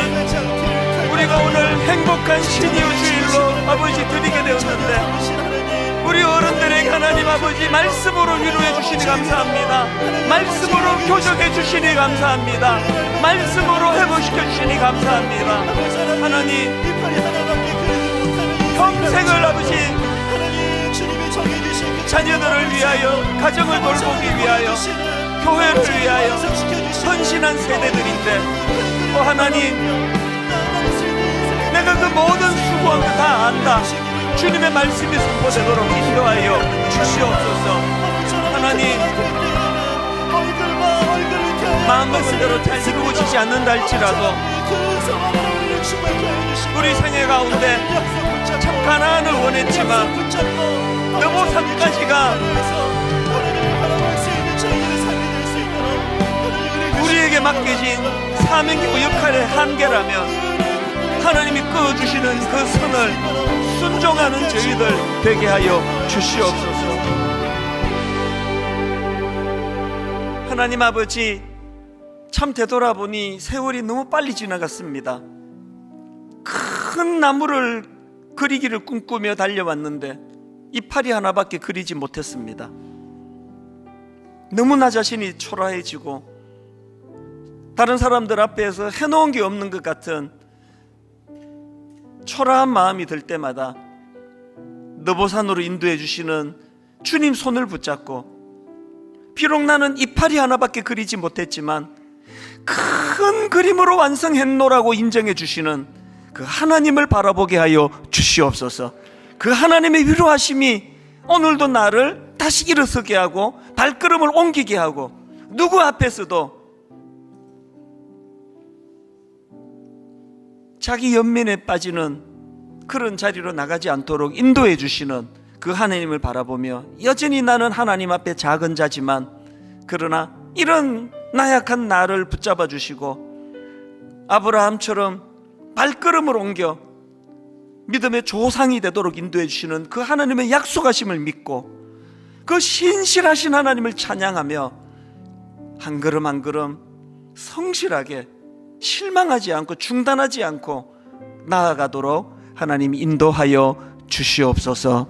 S1: 우리가 오늘 행복한 신이요 주일로 아버지 드리게 되었는데 우리 어른들에게 하나님 아버지 말씀으로 위로해 주시니 감사합니다. 말씀으로 교정해 주시니 감사합니다. 말씀으로 회복시켜 주시니 감사합니다. 하나님, 평생을 아버지 자녀들을 위하여, 가정을 돌보기 위하여, 교회를 위하여 헌신한 세대들인데 하나님, 내가 그 모든 수고한 거 다 안다. 주님의 말씀이 선포되도록 인도하여 주시옵소서. 하나님, 마음먹은 대로 잘 이루어지지 않는다 할지라도 우리 생애 가운데 참 가나안을 원했지만 너무 삶까지가 우리에게 맡겨진 사명이고 역할의 한계라면 하나님이 끄어주시는 그 선을 순종하는 저희들 되게 하여 주시옵소서. 하나님 아버지, 참 되돌아보니 세월이 너무 빨리 지나갔습니다. 큰 나무를 그리기를 꿈꾸며 달려왔는데 이파리 하나밖에 그리지 못했습니다. 너무 나 자신이 초라해지고 다른 사람들 앞에서 해놓은 게 없는 것 같은 초라한 마음이 들 때마다 너보산으로 인도해 주시는 주님 손을 붙잡고 비록 나는 이파리 하나밖에 그리지 못했지만 큰 그림으로 완성했노라고 인정해 주시는 그 하나님을 바라보게 하여 주시옵소서. 그 하나님의 위로하심이 오늘도 나를 다시 일어서게 하고 발걸음을 옮기게 하고 누구 앞에서도 자기 연민에 빠지는 그런 자리로 나가지 않도록 인도해 주시는 그 하나님을 바라보며 여전히 나는 하나님 앞에 작은 자지만 그러나 이런 나약한 나를 붙잡아 주시고 아브라함처럼 발걸음을 옮겨 믿음의 조상이 되도록 인도해 주시는 그 하나님의 약속하심을 믿고 그 신실하신 하나님을 찬양하며 한 걸음 한 걸음 성실하게 실망하지 않고 중단하지 않고 나아가도록 하나님 인도하여 주시옵소서.